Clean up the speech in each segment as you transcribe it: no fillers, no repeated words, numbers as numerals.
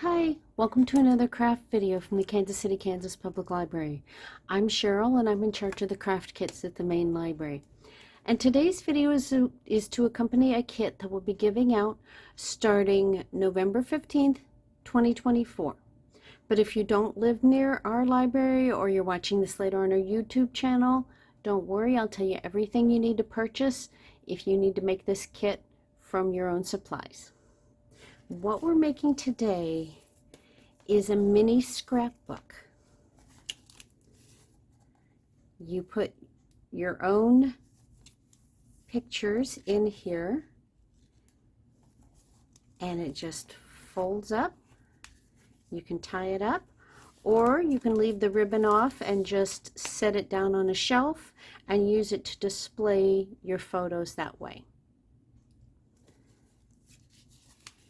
Hi, welcome to another craft video from the Kansas City, Kansas Public Library. I'm Cheryl and I'm in charge of the craft kits at the main library. And today's video is to accompany a kit that we'll be giving out starting November 15th, 2024. But if you don't live near our library or you're watching this later on our YouTube channel, don't worry, I'll tell you everything you need to purchase if you need to make this kit from your own supplies. What we're making today is a mini scrapbook. You put your own pictures in here and it just folds up. You can tie it up or you can leave the ribbon off and just set it down on a shelf and use it to display your photos that way.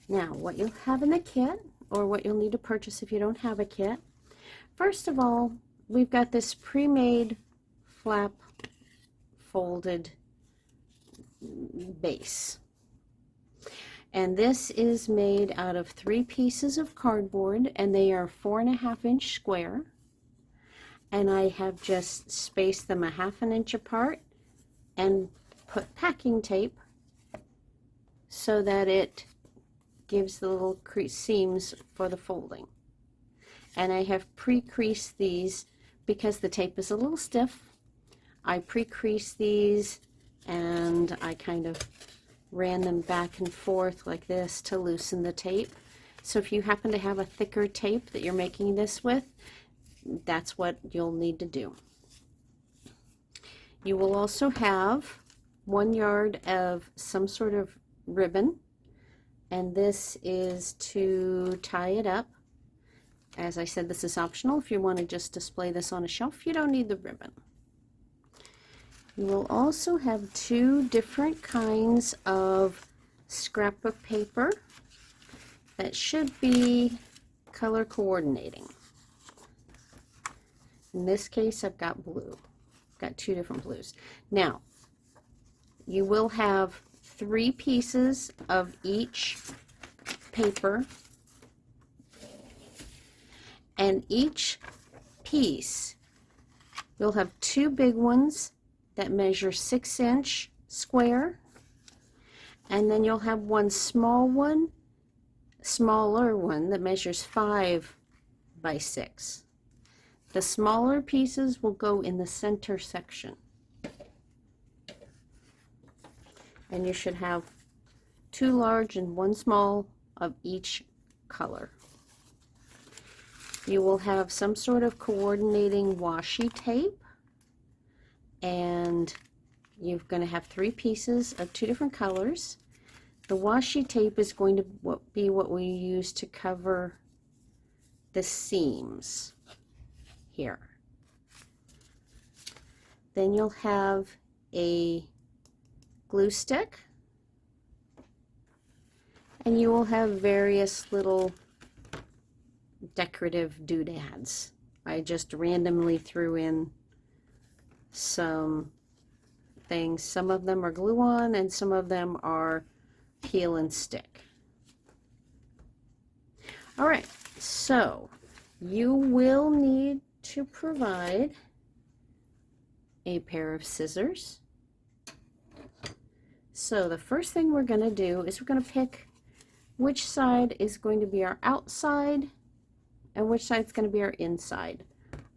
Now, what you'll have in the kit, or what you'll need to purchase if you don't have a kit, first of all, we've got this pre-made flap folded base. And this is made out of 3 pieces of cardboard, and they are 4.5-inch square. And I have just spaced them 1/2 inch apart and put packing tape so that it gives the little seams for the folding. And I have pre-creased these because the tape is a little stiff. I pre-creased these and I kind of ran them back and forth like this to loosen the tape. So if you happen to have a thicker tape that you're making this with, that's what you'll need to do. You will also have 1 yard of some sort of ribbon, and this is to tie it up. As I said, this is optional. If you want to just display this on a shelf, you don't need the ribbon. You will also have 2 different kinds of scrapbook paper that should be color coordinating. In this case, I've got blue. I've got 2 different blues. Now, you will have 3 pieces of each paper, and each piece, you'll have 2 big ones that measure 6-inch square, and then you'll have 1 smaller one that measures 5 by 6. The smaller pieces will go in the center section. And you should have 2 large and 1 small of each color. You will have some sort of coordinating washi tape, and you're going to have 3 pieces of 2 different colors. The washi tape is going to be what we use to cover the seams here. Then you'll have a glue stick, and you will have various little decorative doodads. I just randomly threw in some things. Some of them are glue on and some of them are peel and stick. Alright, so you will need to provide a pair of scissors. So the first thing we're going to do is we're going to pick which side is going to be our outside and which side is going to be our inside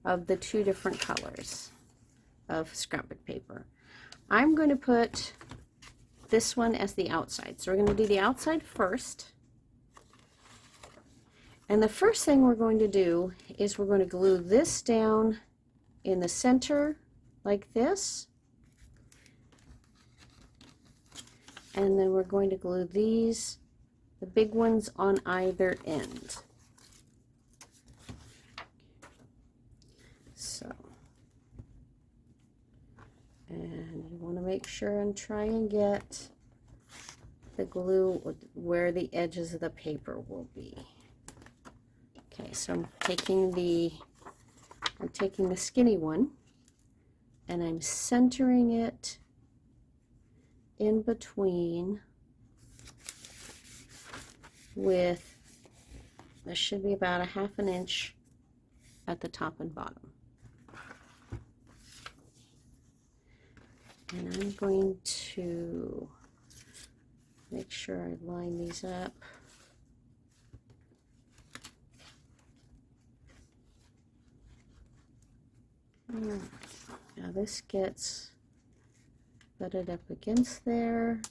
of the 2 different colors of scrapbook paper. I'm going to put this one as the outside. So we're going to do the outside first. And the first thing we're going to do is we're going to glue this down in the center like this. And then we're going to glue these, the big ones, on either end. So, and you want to make sure and try and get the glue where the edges of the paper will be. Okay, so I'm taking the skinny one and I'm centering it in between with This should be about a 1/2 inch at the top and bottom. And I'm going to make sure I line these up. Now this gets butted up against there.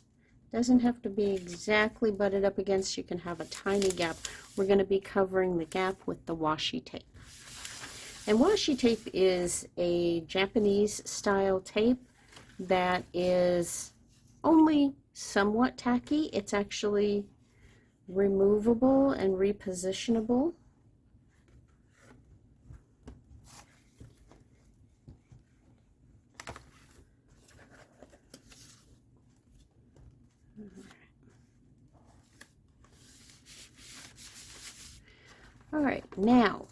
Doesn't have to be exactly butted up against. You can have a tiny gap. We're going to be covering the gap with the washi tape. And washi tape is a Japanese style tape that is only somewhat tacky. It's actually removable and repositionable. All right, now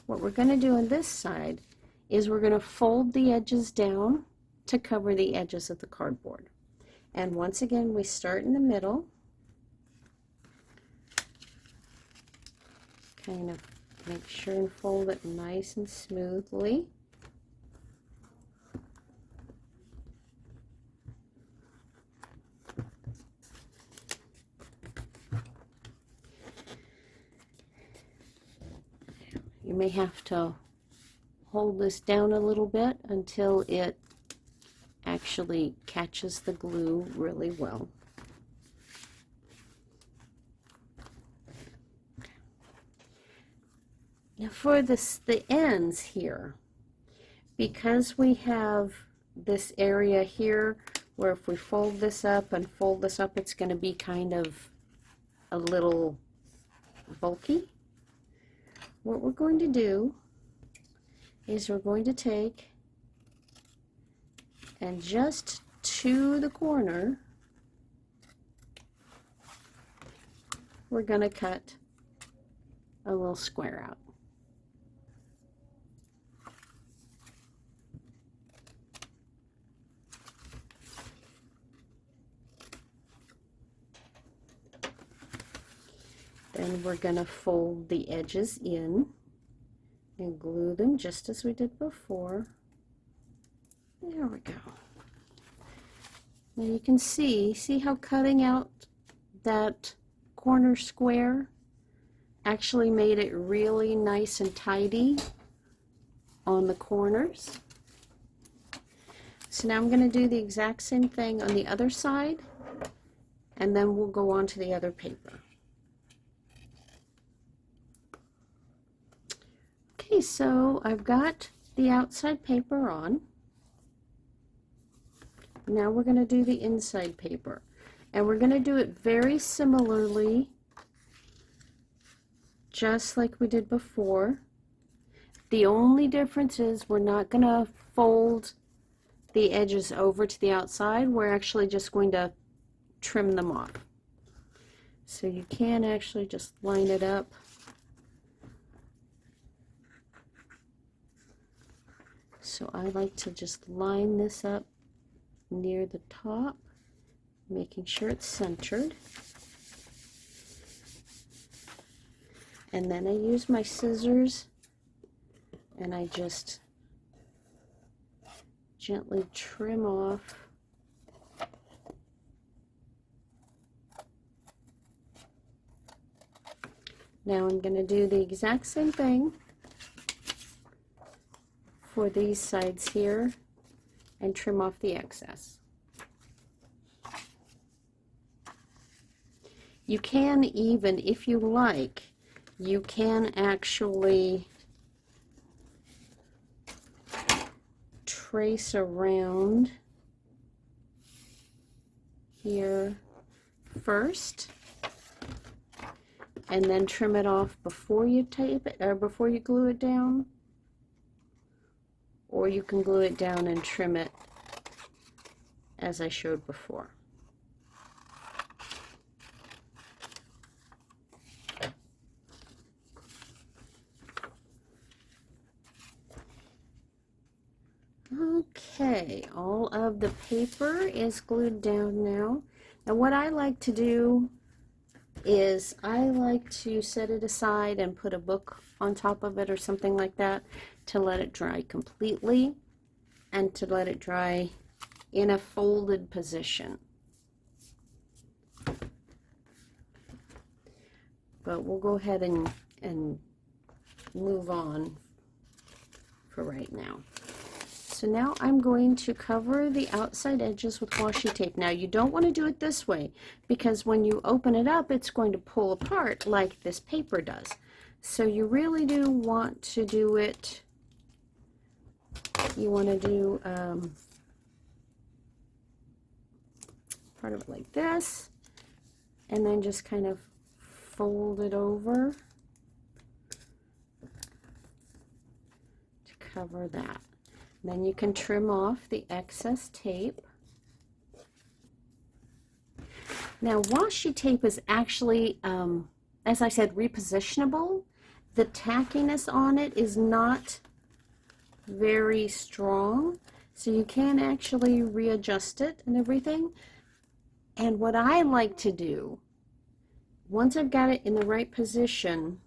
what we're going to do on this side is we're going to fold the edges down to cover the edges of the cardboard. And once again, we start in the middle, kind of make sure and fold it nice and smoothly. You may have to hold this down a little bit until it actually catches the glue really well. Now for the ends here, because we have this area here where if we fold this up and fold this up, it's going to be kind of a little bulky. What we're going to do is we're going to take and just to the corner, we're going to cut a little square out. Then we're going to fold the edges in and glue them just as we did before. There we go. Now you can see how cutting out that corner square actually made it really nice and tidy on the corners. So now I'm going to do the exact same thing on the other side, and then we'll go on to the other paper. Okay, so I've got the outside paper on. Now we're going to do the inside paper, and we're going to do it very similarly, just like we did before. The only difference is we're not going to fold the edges over to the outside. We're actually just going to trim them off. So you can actually just line it up. So I like to just line this up near the top, making sure it's centered. And then I use my scissors and I just gently trim off Now I'm going to do the exact same thing for these sides here and trim off the excess. You can even, if you like, you can actually trace around here first and then trim it off before you tape it or before you glue it down, or you can glue it down and trim it as I showed before. Okay, all of the paper is glued down now. Now what I like to do is I like to set it aside and put a book on top of it or something like that to let it dry completely and to let it dry in a folded position. But we'll go ahead and move on for right now. So now I'm going to cover the outside edges with washi tape. Now you don't want to do it this way because when you open it up it's going to pull apart like this paper does. So you really do want to do it, you want to do part of it like this and then just kind of fold it over to cover that. Then you can trim off the excess tape. Now washi tape is actually, as I said, repositionable. The tackiness on it is not very strong, so you can actually readjust it and everything. And what I like to do, once I've got it in the right position,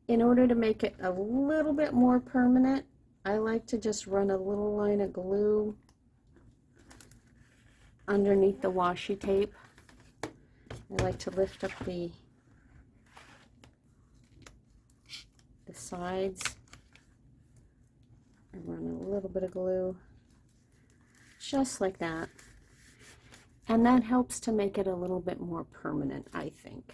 in order to make it a little bit more permanent, I like to just run a little line of glue underneath the washi tape. I like to lift up the sides and run a little bit of glue, just like that. And that helps to make it a little bit more permanent, I think.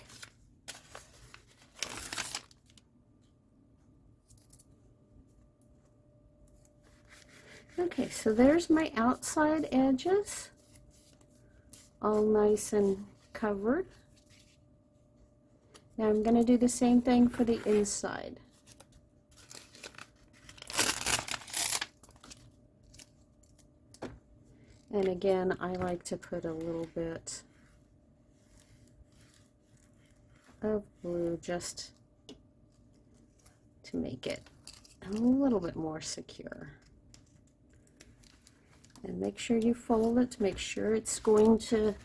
Okay, so there's my outside edges, all nice and covered. Now I'm going to do the same thing for the inside. And again, I like to put a little bit of glue just to make it a little bit more secure. And make sure you fold it to make sure it's going to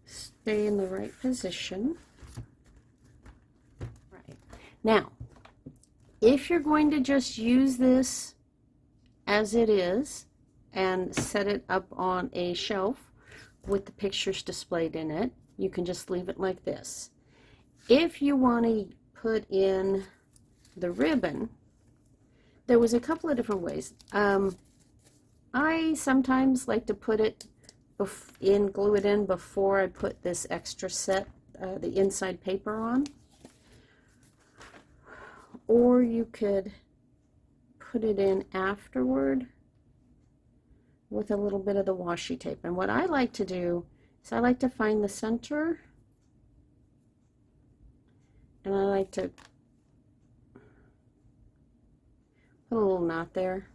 stay in the right position. Right. Now, if you're going to just use this as it is and set it up on a shelf with the pictures displayed in it, you can just leave it like this. If you want to put in the ribbon, there was a couple of different ways. I sometimes like to put it glue it in before I put this extra set, the inside paper on. Or you could put it in afterward with a little bit of the washi tape. And what I like to do is I like to find the center and I like to put a little knot there.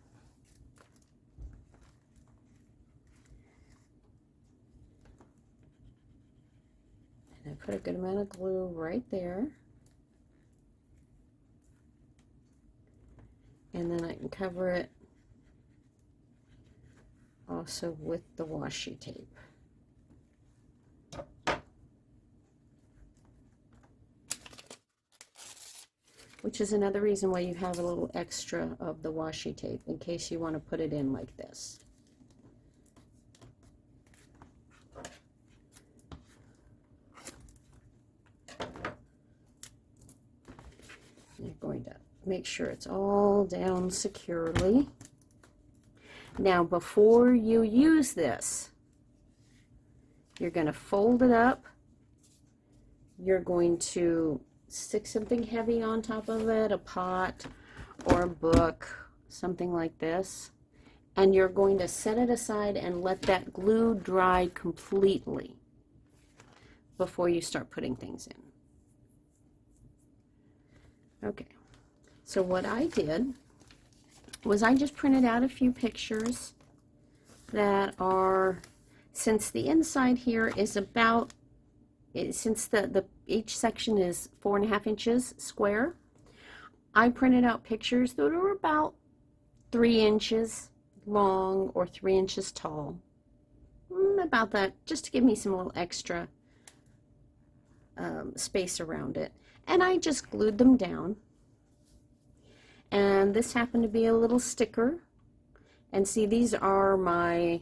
And I put a good amount of glue right there. And then I can cover it also with the washi tape. Which is another reason why you have a little extra of the washi tape in case you want to put it in like this. You're going to make sure it's all down securely. Now, before you use this, you're going to fold it up. You're going to stick something heavy on top of it, a pot or a book, something like this. And you're going to set it aside and let that glue dry completely before you start putting things in. Okay, so what I did was I just printed out a few pictures that are, since the inside here is about, since each section is 4.5 inches square, I printed out pictures that are about 3 inches long or 3 inches tall. About that, just to give me some little extra space around it. And I just glued them down. And this happened to be a little sticker. And see, these are my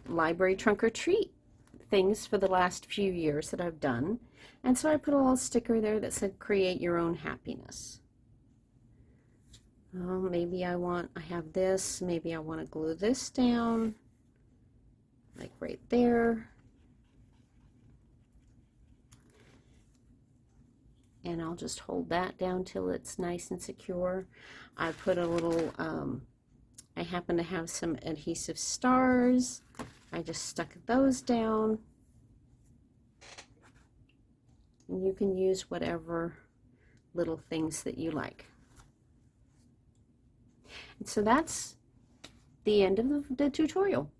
library trunk or treat things for the last few years that I've done. And so I put a little sticker there that said, create your own happiness. Maybe I have this, maybe I want to glue this down, like right there. And I'll just hold that down till it's nice and secure. I put a little, I happen to have some adhesive stars. I just stuck those down. And you can use whatever little things that you like. And so that's the end of the tutorial.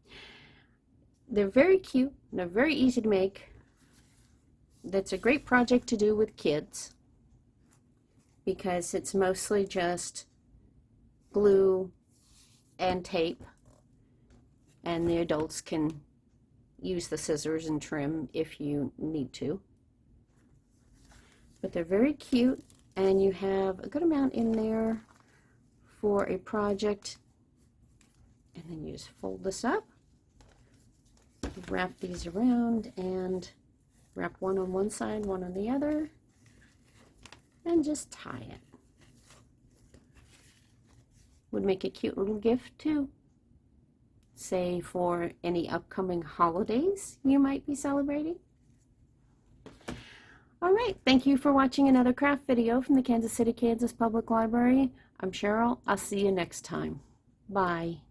They're very cute, they're very easy to make. That's a great project to do with kids because it's mostly just glue and tape, and the adults can use the scissors and trim if you need to. But they're very cute, and you have a good amount in there for a project. And then you just fold this up, wrap these around, and wrap one on one side, one on the other, and just tie it. Would make a cute little gift too, say for any upcoming holidays you might be celebrating. All right, thank you for watching another craft video from the Kansas City, Kansas Public Library. I'm Cheryl. I'll see you next time. Bye.